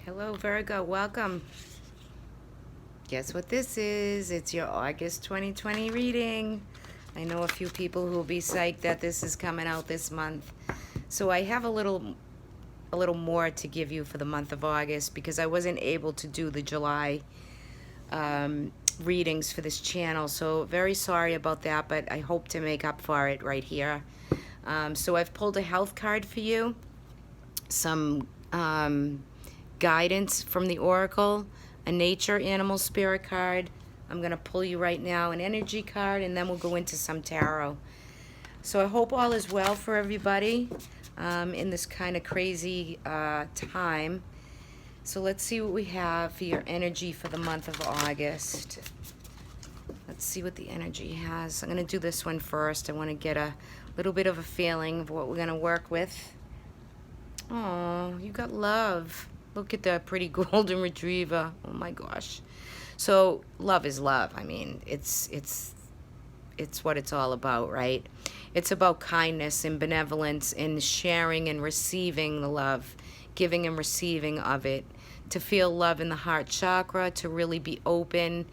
Hello, Virgo. Welcome. Guess what this is? It's your August 2020 reading. I know a few people who will be psyched that this is coming out this month. So I have a little more to give you for the month of August because I wasn't able to do the July readings for this channel. So very sorry about that, but I hope to make up for it right here. So I've pulled a health card for you, some guidance from the Oracle, a nature animal spirit card. I'm going to pull you right now an energy card, and then we'll go into some tarot. So I hope all is well for everybody in this kind of crazy time. So let's see what we have for your energy for the month of August. Let's see what the energy has. I'm going to do this one first. I want to get a little bit of a feeling of what we're going to work with. Oh, you got love. Look at that pretty golden retriever. Oh my gosh. So love is love. I mean, it's what it's all about, right? It's about kindness and benevolence and sharing and receiving the love, giving and receiving of it, to feel love in the heart chakra, to really be open.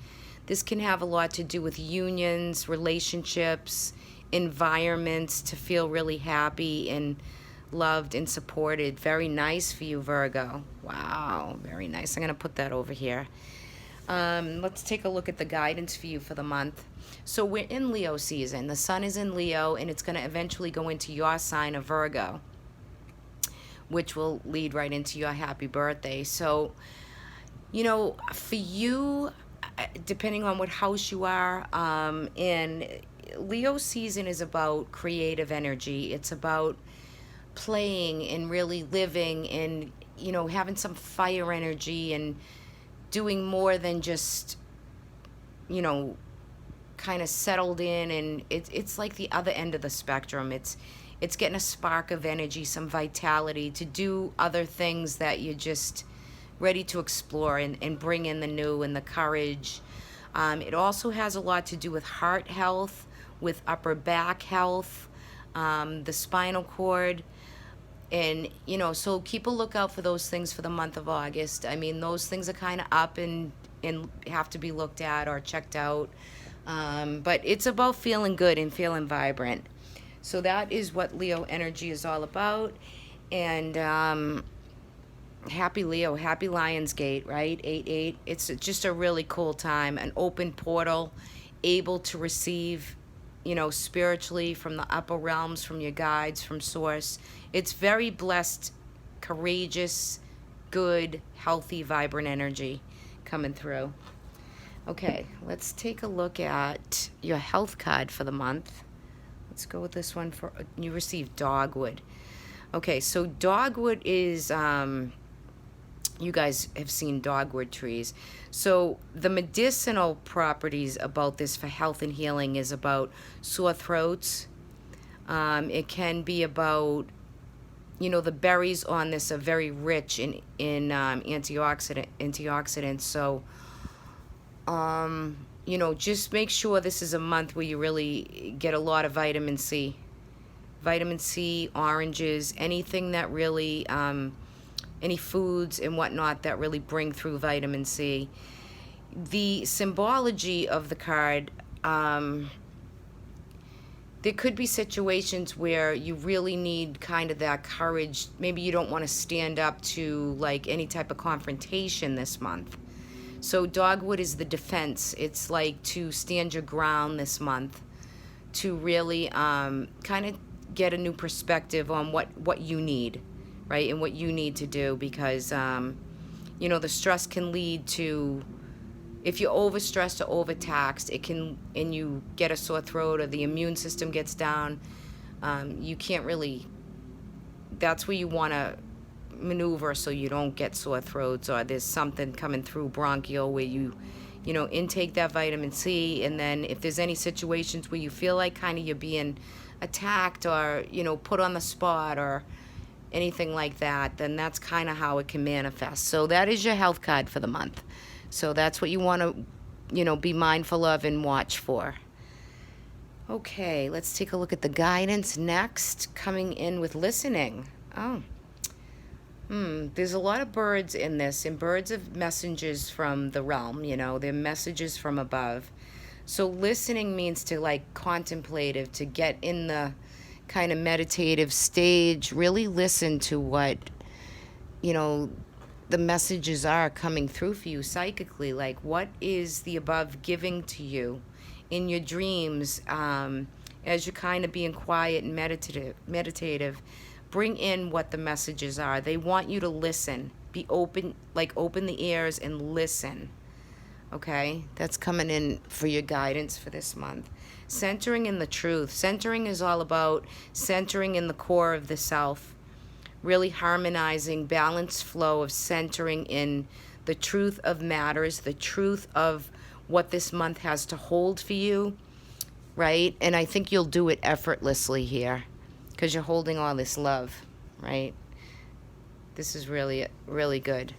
This can have a lot to do with unions, relationships, environments, to feel really happy and loved and supported. Very nice for you, Virgo. Wow, very nice. I'm going to put that over here. Let's take a look at the guidance for you for the month. So we're in Leo season. The sun is in Leo, and it's going to eventually go into your sign of Virgo, which will lead right into your happy birthday. So, for you, depending on what house you are in, Leo season is about creative energy. It's about playing and really living and having some fire energy and doing more than just kind of settled in. And it's like the other end of the spectrum. It's getting a spark of energy, some vitality to do other things that you're just ready to explore and bring in the new and the courage. It also has a lot to do with heart health, with upper back health, the spinal cord. And, so keep a lookout for those things for the month of August. I mean, those things are kind of up and have to be looked at or checked out. But it's about feeling good and feeling vibrant. So that is what Leo energy is all about. And happy Leo, happy Lionsgate, right? 8-8. It's just a really cool time, an open portal, able to receive spiritually from the upper realms, from your guides, from source. It's very blessed, courageous, good, healthy, vibrant energy coming through. Okay, let's take a look at your health card for the month. Let's go with this one. For you received dogwood. Okay, so dogwood is you guys have seen dogwood trees. So the medicinal properties about this for health and healing is about sore throats. It can be about, the berries on this are very rich in antioxidants. So, just make sure this is a month where you really get a lot of vitamin C. Vitamin C, oranges, anything that really any foods and whatnot that really bring through vitamin C. The symbology of the card, there could be situations where you really need kind of that courage. Maybe you don't want to stand up to like any type of confrontation this month. So dogwood is the defense. It's like to stand your ground this month, to really kind of get a new perspective on what you need, right? And what you need to do, because, the stress can lead to, if you're overstressed or overtaxed, it can, and you get a sore throat or the immune system gets down, you can't really, that's where you want to maneuver so you don't get sore throats, or there's something coming through bronchial where you intake that vitamin C. And then if there's any situations where you feel like kind of you're being attacked or, put on the spot or anything like that, then that's kind of how it can manifest. So that is your health card for the month. So that's what you want to, be mindful of and watch for. Okay, let's take a look at the guidance next, coming in with listening. Oh, There's a lot of birds in this, and birds are messages from the realm, they're messages from above. So listening means to like contemplative, to get in the kind of meditative stage, really listen to what, you know, the messages are coming through for you psychically. Like, what is the above giving to you in your dreams, as you're kind of being quiet and meditative? Bring in what the messages are. They want you to listen. Be open, like open the ears and listen. Okay, that's coming in for your guidance for this month. Centering in the truth. Centering is all about centering in the core of the self, really harmonizing, balanced flow of centering in the truth of matters, the truth of what this month has to hold for you, right? And I think you'll do it effortlessly here because you're holding all this love, right? This is really, really good.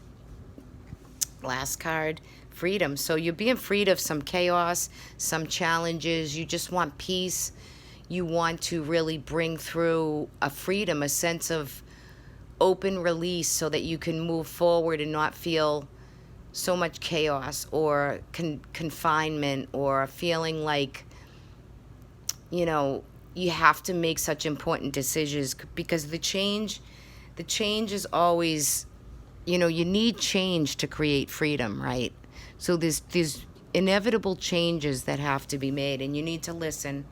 Last card, freedom. So you're being freed of some chaos, some challenges. You just want peace. You want to really bring through a freedom, a sense of open release so that you can move forward and not feel so much chaos or confinement or feeling like, you have to make such important decisions, because the change is always, you need change to create freedom, right? So there's inevitable changes that have to be made, and you need to listen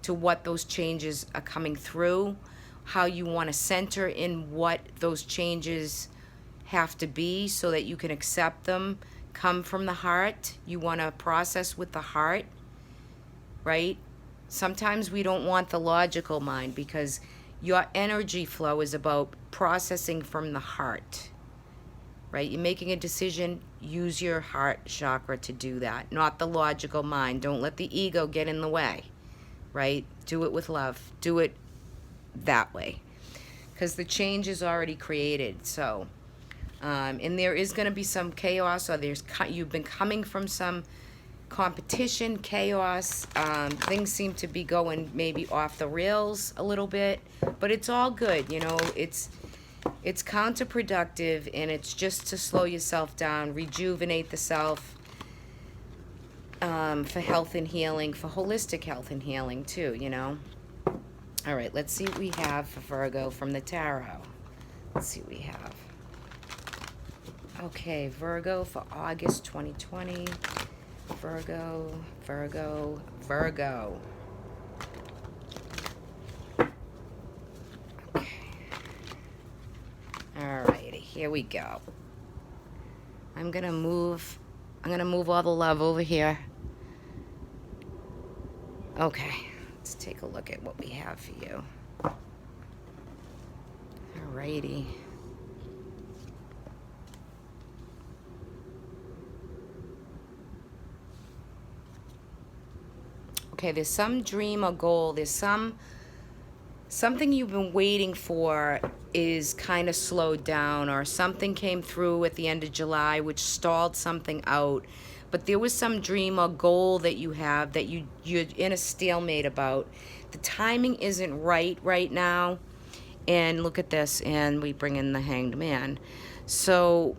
to what those changes are coming through, how you want to center in what those changes have to be so that you can accept them, come from the heart. You want to process with the heart, right? Sometimes we don't want the logical mind, because your energy flow is about processing from the heart, right? You're making a decision, use your heart chakra to do that, not the logical mind. Don't let the ego get in the way, right? Do it with love. Do it that way, because the change is already created. So, and there is going to be some chaos, or you've been coming from some competition, chaos. Things seem to be going maybe off the rails a little bit, but it's all good. It's counterproductive, and it's just to slow yourself down, rejuvenate the self, for health and healing, for holistic health and healing too, All right, let's see what we have for Virgo from the tarot. Let's see what we have. Okay, Virgo for August 2020. Virgo. Okay. Alrighty, here we go. I'm gonna move all the love over here. Okay, let's take a look at what we have for you. Alrighty. Okay, there's some dream or goal. There's something you've been waiting for is kind of slowed down, or something came through at the end of July which stalled something out. But there was some dream or goal that you have that you're in a stalemate about. The timing isn't right now. And look at this, and we bring in the Hanged Man. So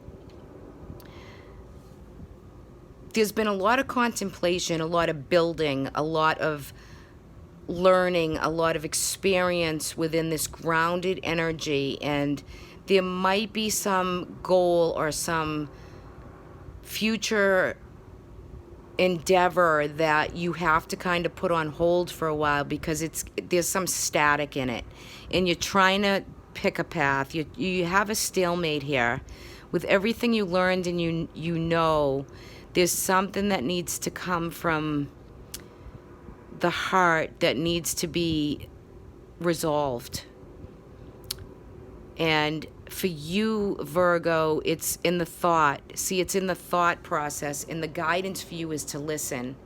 there's been a lot of contemplation, a lot of building, a lot of learning, a lot of experience within this grounded energy, and there might be some goal or some future endeavor that you have to kind of put on hold for a while, because there's some static in it, and you're trying to pick a path. You have a stalemate here with everything you learned, and there's something that needs to come from the heart that needs to be resolved. And for you, Virgo, it's in the thought. See, it's in the thought process, and the guidance for you is to listen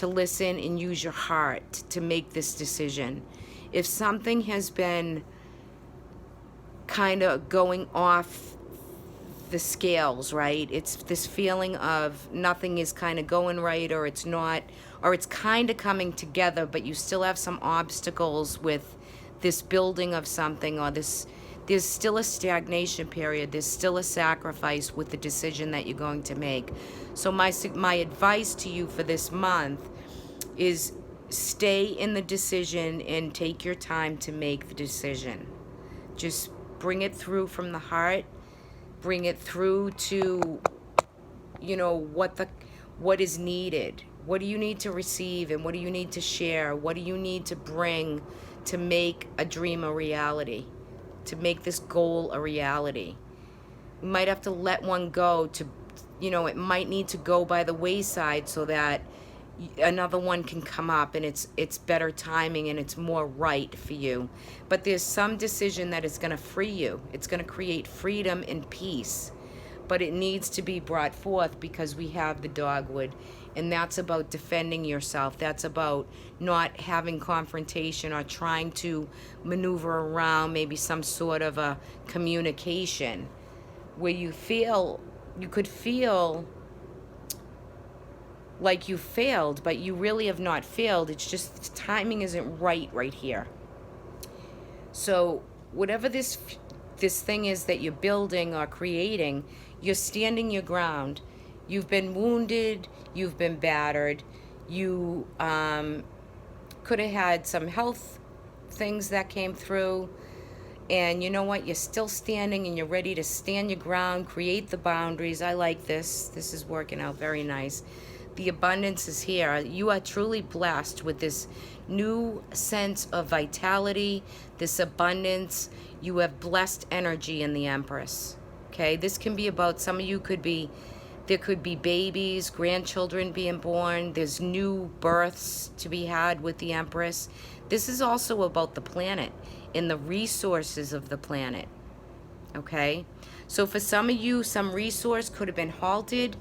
and use your heart to make this decision. If something has been kind of going off the scales, right? It's this feeling of nothing is kind of going right, or it's not, or it's kind of coming together, but you still have some obstacles with this building of something, or this there's still a stagnation period. There's still a sacrifice with the decision that you're going to make. So my advice to you for this month is stay in the decision and take your time to make the decision. Just bring it through from the heart. Bring it through to, what is needed. What do you need to receive, and what do you need to share? What do you need to bring to make a dream a reality, to make this goal a reality? You might have to let one go to, it might need to go by the wayside so that another one can come up, and it's better timing and it's more right for you. But there's some decision that is going to free you. It's going to create freedom and peace. But it needs to be brought forth because we have the dogwood. And that's about defending yourself. That's about not having confrontation or trying to maneuver around maybe some sort of a communication where you could feel like you failed, but you really have not failed. It's just the timing isn't right here. So whatever this thing is that you're building or creating, you're standing your ground. You've been wounded, you've been battered, you could have had some health things that came through, and you know what, you're still standing and you're ready to stand your ground, create the boundaries. I like this. This is working out very nice. The abundance is here. You are truly blessed with this new sense of vitality, this abundance. You have blessed energy in the Empress. Okay, this can be about, some of you there could be babies, grandchildren being born. There's new births to be had with the Empress. This is also about the planet and the resources of the planet. Okay, so for some of you, some resource could have been halted.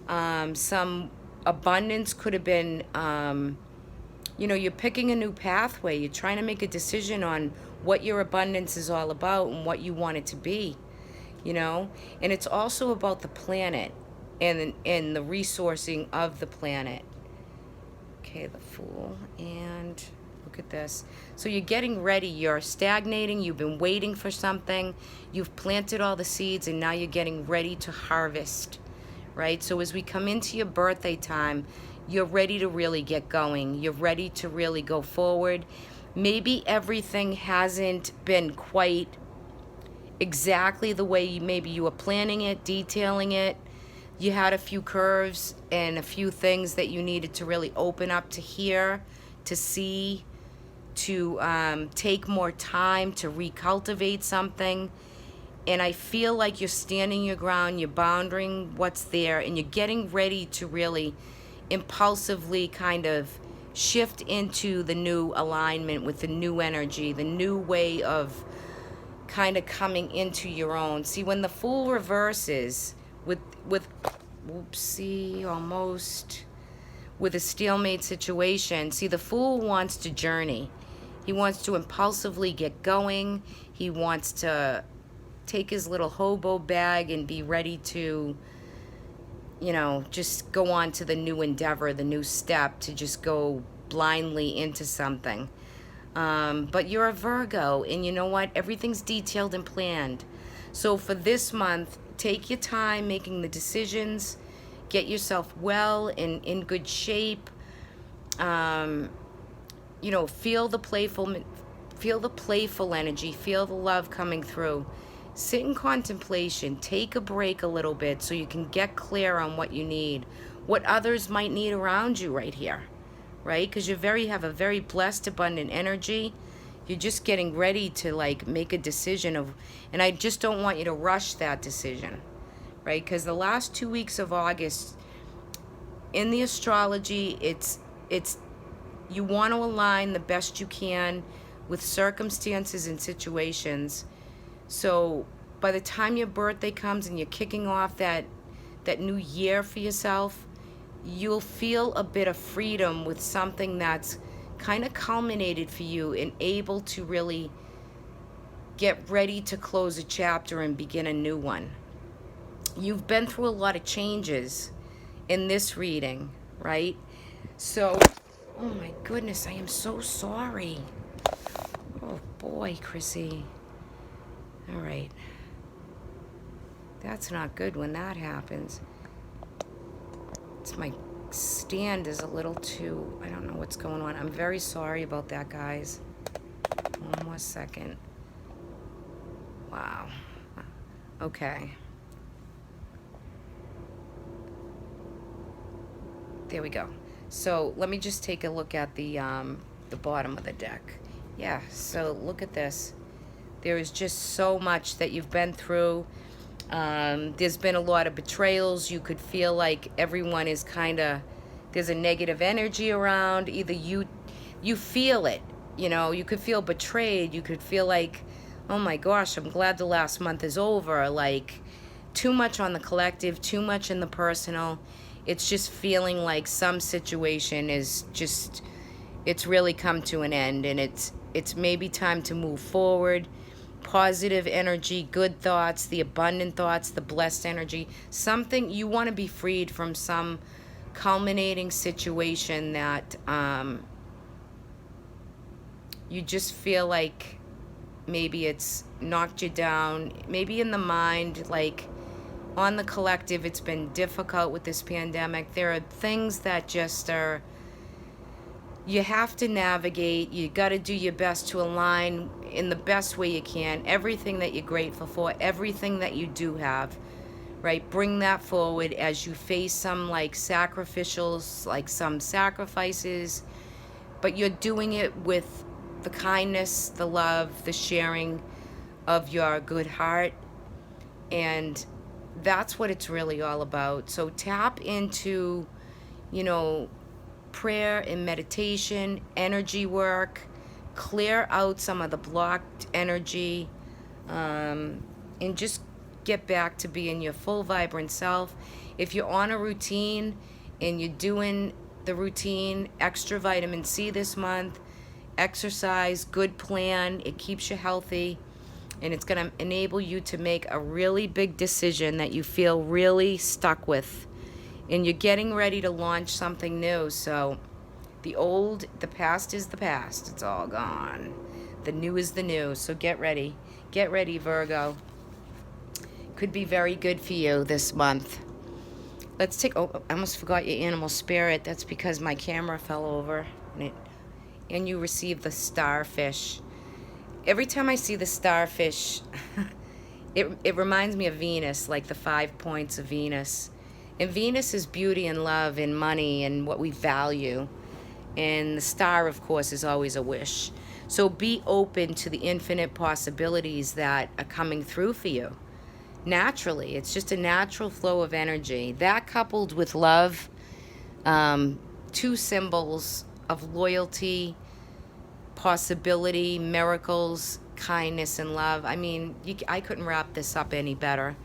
Some abundance could have been, you're picking a new pathway. You're trying to make a decision on what your abundance is all about and what you want it to be, and it's also about the planet and the resourcing of the planet. Okay, the Fool, and look at this. So you're getting ready. You're stagnating. You've been waiting for something. You've planted all the seeds, and now you're getting ready to harvest. Right? So as we come into your birthday time, you're ready to really get going. You're ready to really go forward. Maybe everything hasn't been quite exactly the way maybe you were planning it, detailing it. You had a few curves and a few things that you needed to really open up to hear, to see, to take more time to recultivate something. And I feel like you're standing your ground, you're bounding what's there, and you're getting ready to really impulsively kind of shift into the new alignment with the new energy, the new way of kind of coming into your own. See, when the Fool reverses with almost with a stalemate situation, see, the Fool wants to journey. He wants to impulsively get going. He wants to take his little hobo bag and be ready to, just go on to the new endeavor, the new step, to just go blindly into something. But you're a Virgo, and you know what? Everything's detailed and planned. So for this month, take your time making the decisions. Get yourself well and in good shape. Feel the playful energy. Feel the love coming through. Sit in contemplation. Take a break a little bit so you can get clear on what you need, what others might need around you right here, right? Because you have a very blessed, abundant energy. You're just getting ready to make a decision and I just don't want you to rush that decision, right? Because the last 2 weeks of August in the astrology, it's you want to align the best you can with circumstances and situations. So by the time your birthday comes and you're kicking off that new year for yourself, you'll feel a bit of freedom with something that's kind of culminated for you and able to really get ready to close a chapter and begin a new one. You've been through a lot of changes in this reading, right? So, oh my goodness, I am so sorry. Oh boy, Chrissy. All right. That's not good when that happens. It's my stand is a little too, I don't know what's going on. I'm very sorry about that, guys. One more second. Wow. Okay. There we go. So let me just take a look at the bottom of the deck. Yeah, so look at this. There is just so much that you've been through. There's been a lot of betrayals. You could feel like everyone is kind of, there's a negative energy around. Either you feel it, you know, you could feel betrayed. You could feel like, oh my gosh, I'm glad the last month is over. Like, too much on the collective, too much in the personal. It's just feeling like some situation is just, it's really come to an end, and it's maybe time to move forward. Positive energy, good thoughts, the abundant thoughts, the blessed energy. Something, you want to be freed from some culminating situation that you just feel like maybe it's knocked you down, maybe in the mind, like on the collective it's been difficult with this pandemic. There are things that just are, you have to navigate. You got to do your best to align in the best way you can. Everything that you're grateful for, everything that you do have, right? Bring that forward as you face some like sacrificials, like some sacrifices, but you're doing it with the kindness, the love, the sharing of your good heart. And that's what it's really all about. So tap into, you know, prayer and meditation, energy work, clear out some of the blocked energy, and just get back to being your full vibrant self. If you're on a routine and you're doing the routine, extra vitamin C this month, exercise, good plan, it keeps you healthy, and it's going to enable you to make a really big decision that you feel really stuck with. And you're getting ready to launch something new. So the past is the past. It's all gone. The new is the new. So get ready. Get ready, Virgo. Could be very good for you this month. Let's take, oh, I almost forgot your animal spirit. That's because my camera fell over. And you receive the starfish. Every time I see the starfish, it reminds me of Venus, like the 5 points of Venus. And Venus is beauty and love and money and what we value. And the star, of course, is always a wish. So be open to the infinite possibilities that are coming through for you. Naturally, it's just a natural flow of energy. That coupled with love, two symbols of loyalty, possibility, miracles, kindness, and love. I mean, I couldn't wrap this up any better.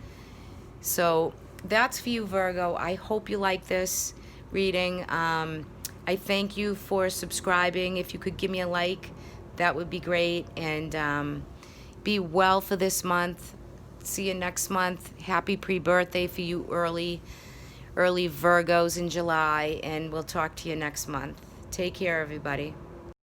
So that's for you, Virgo. I hope you like this reading. I thank you for subscribing. If you could give me a like, that would be great. And be well for this month. See you next month. Happy pre-birthday for you early Virgos in July. And we'll talk to you next month. Take care, everybody.